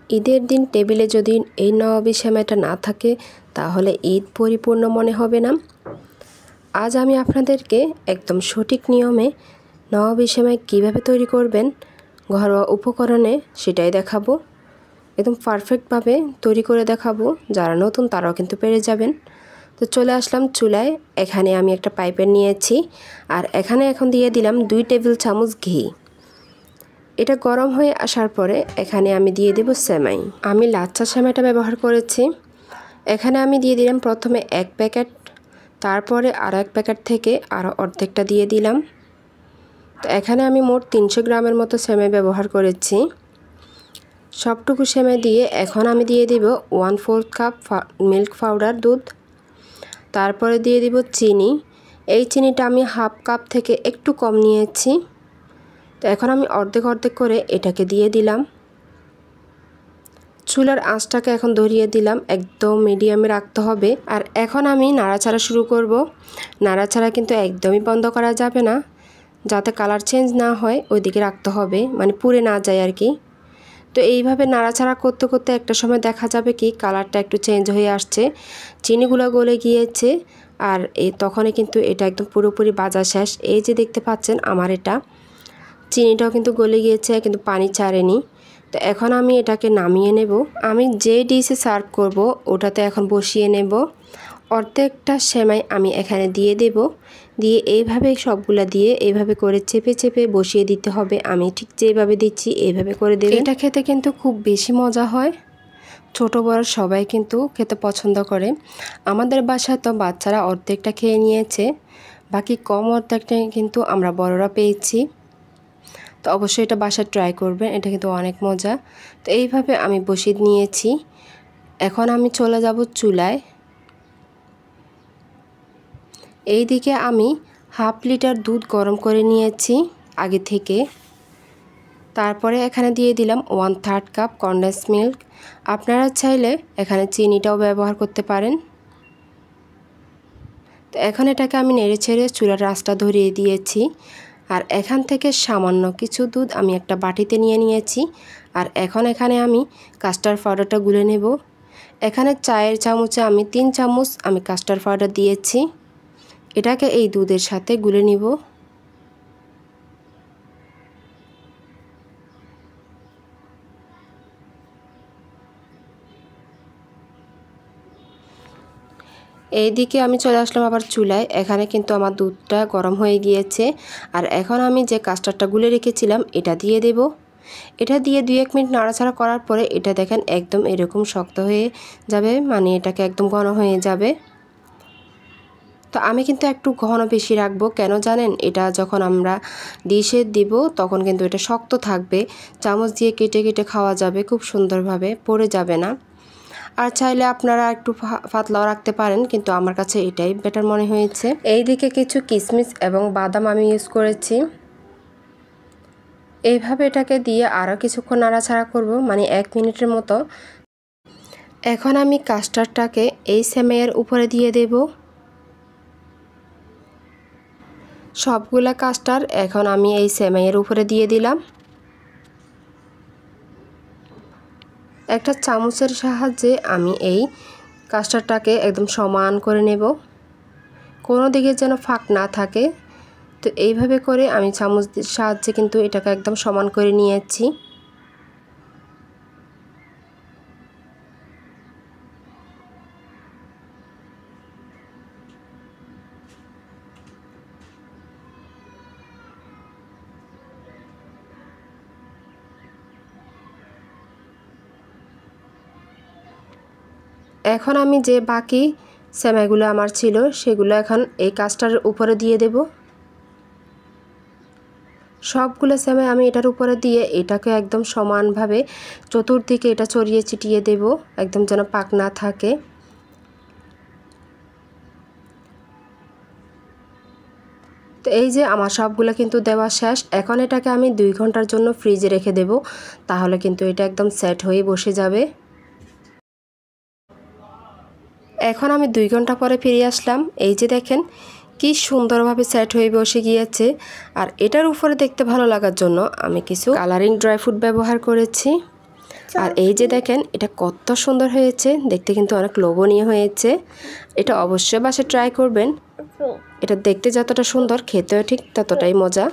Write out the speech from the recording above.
ঈদের দিন টেবিলে যদি এই নবাবী সেমাইটা না থাকে তাহলে ঈদ পরিপূর্ণ মনে হবে না। আজ আমি আপনাদেরকে একদম সঠিক নিয়মে নবাবী সেমাই কীভাবে তৈরি করবেন ঘরোয়া উপকরণে সেটাই দেখাবো। একদম পারফেক্টভাবে তৈরি করে দেখাবো, যারা নতুন তারাও কিন্তু পেরে যাবেন। তো চলে আসলাম চুলায়। এখানে আমি একটা পাইপের নিয়েছি আর এখানে এখন দিয়ে দিলাম 2 টেবিল চামচ ঘি। এটা গরম হয়ে আসার পরে এখানে আমি দিয়ে দেব সেমাই। আমি লাচ্ছা সেমাইটা ব্যবহার করেছি। এখানে আমি দিয়ে দিলাম প্রথমে 1 প্যাকেট, তারপরে আরও 1 প্যাকেট থেকে আরও অর্ধেকটা দিয়ে দিলাম। তো এখানে আমি মোট 300 গ্রামের মতো সেমাই ব্যবহার করেছি। সবটুকু সেমাই দিয়ে এখন আমি দিয়ে দিব 1/4 কাপ মিল্ক পাউডার দুধ, তারপরে দিয়ে দিব চিনি। এই চিনিটা আমি হাফ কাপ থেকে একটু কম নিয়েছি। তো এখন আমি অর্ধেক অর্ধেক করে এটাকে দিয়ে দিলাম। চুলার আঁচটাকে এখন ধরিয়ে দিলাম, একদম মিডিয়ামে রাখতে হবে। আর এখন আমি নাড়াচাড়া শুরু করব। নাড়াচাড়া কিন্তু একদমই বন্ধ করা যাবে না, যাতে কালার চেঞ্জ না হয় ওইদিকে রাখতে হবে, মানে পুড়ে না যায় আর কি। তো এইভাবে নাড়াচাড়া করতে করতে একটা সময় দেখা যাবে কি কালারটা একটু চেঞ্জ হয়ে আসছে, চিনিগুলো গলে গিয়েছে। আর তখনই কিন্তু এটা একদম পুরোপুরি ভাজা শেষ। এই যে দেখতে পাচ্ছেন আমার এটা চিনিটাও কিন্তু গলে গিয়েছে, কিন্তু পানি ছাড়েনি। তো এখন আমি এটাকে নামিয়ে নেব। আমি যে ডিশে সার্ভ করব ওটাতে এখন বসিয়ে নেব। অর্ধেকটা সেমাই আমি এখানে দিয়ে দেব, দিয়ে এইভাবে সবগুলা দিয়ে এইভাবে করে চেপে চেপে বসিয়ে দিতে হবে। আমি ঠিক যেভাবে দিচ্ছি এইভাবে করে দেব। এটা খেতে কিন্তু খুব বেশি মজা হয়, ছোট বড় সবাই কিন্তু খেতে পছন্দ করে। আমাদের বাসায় তো বাচ্চারা অর্ধেকটা খেয়ে নিয়েছে, বাকি কম অর্ধেকটা কিন্তু আমরা বড়রা পেয়েছি। তো অবশ্যই এটা বাসায় ট্রাই করবেন, এটা কিন্তু অনেক মজা। তো এইভাবে আমি বসিয়ে নিয়েছি। এখন আমি চলে যাব চুলায়। এইদিকে আমি হাফ লিটার দুধ গরম করে নিয়েছি আগে থেকে। তারপরে এখানে দিয়ে দিলাম 1/3 কাপ কনডেন্স মিল্ক। আপনারা চাইলে এখানে চিনিটাও ব্যবহার করতে পারেন। তো এখন এটাকে আমি নেড়ে ছেড়ে চুলার আঁচটা ধরিয়ে দিয়েছি। আর এখান থেকে সামান্য কিছু দুধ আমি একটা বাটিতে নিয়ে নিয়েছি। আর এখন এখানে আমি কাস্টার্ড পাউডারটা গুলে নেব। এখানে চায়ের চামচে আমি 3 চামচ আমি কাস্টার্ড পাউডার দিয়েছি। এটাকে এই দুধের সাথে গুলে নিব। এইদিকে আমি চলে আসলাম আবার চুলায়। এখানে কিন্তু আমার দুধটা গরম হয়ে গিয়েছে। আর এখন আমি যে কাস্টার্ডটা গুলে রেখেছিলাম এটা দিয়ে দেব। এটা দিয়ে 2-1 মিনিট নাড়াচাড়া করার পরে এটা দেখেন একদম এরকম শক্ত হয়ে যাবে, মানে এটাকে একদম ঘন হয়ে যাবে। তো আমি কিন্তু একটু ঘন বেশি রাখবো, কেন জানেন? এটা যখন আমরা ডিশে দিব তখন কিন্তু এটা শক্ত থাকবে, চামচ দিয়ে কেটে কেটে খাওয়া যাবে খুব সুন্দরভাবে, পড়ে যাবে না। আর চাইলে আপনারা একটু পাতলাও রাখতে পারেন, কিন্তু আমার কাছে এটাই বেটার মনে হয়েছে। এইদিকে কিছু কিশমিশ এবং বাদাম আমি ইউজ করেছি। এইভাবে এটাকে দিয়ে আরও কিছুক্ষণ নাড়াচাড়া করব, মানে 1 মিনিটের মতো। এখন আমি কাস্টার্ডটাকে এই সেমাইয়ের উপরে দিয়ে দেব। সবগুলা কাস্টার্ড এখন আমি এই সেমাইয়ের উপরে দিয়ে দিলাম। একটা চামচের সাহায্যে আমি এই কাস্টার্ডটাকে একদম সমান করে নেব, কোনো দিকে যেন ফাঁক না থাকে। তো এইভাবে করে আমি চামচের সাহায্যে কিন্তু এটাকে একদম সমান করে নিয়েছি। এখন আমি যে বাকি সেমাইগুলো আমার ছিল সেগুলো এখন এই কাস্টার্ডের উপরে দিয়ে দেব। সবগুলো সেমাই আমি এটার উপরে দিয়ে এটাকে একদম সমানভাবে চতুর্দিকে এটা ছড়িয়ে ছিটিয়ে দেব, একদম যেন পাক না থাকে। তো এই যে আমার সবগুলো কিন্তু দেওয়া শেষ। এখন এটাকে আমি 2 ঘন্টার জন্য ফ্রিজে রেখে দেব, তাহলে কিন্তু এটা একদম সেট হয়ে বসে যাবে। এখন আমি 2 ঘন্টা পরে ফিরে আসলাম। এই যে দেখেন কি সুন্দরভাবে সেট হয়ে বসে গিয়েছে। আর এটার উপরে দেখতে ভালো লাগার জন্য আমি কিছু কালারিং ড্রাই ফ্রুট ব্যবহার করেছি। আর এই যে দেখেন এটা কত সুন্দর হয়েছে, দেখতে কিন্তু অনেক লোভনীয় হয়েছে। এটা অবশ্যই বাসায় ট্রাই করবেন। এটা দেখতে যতটা সুন্দর খেতেও ঠিক ততটাই মজা।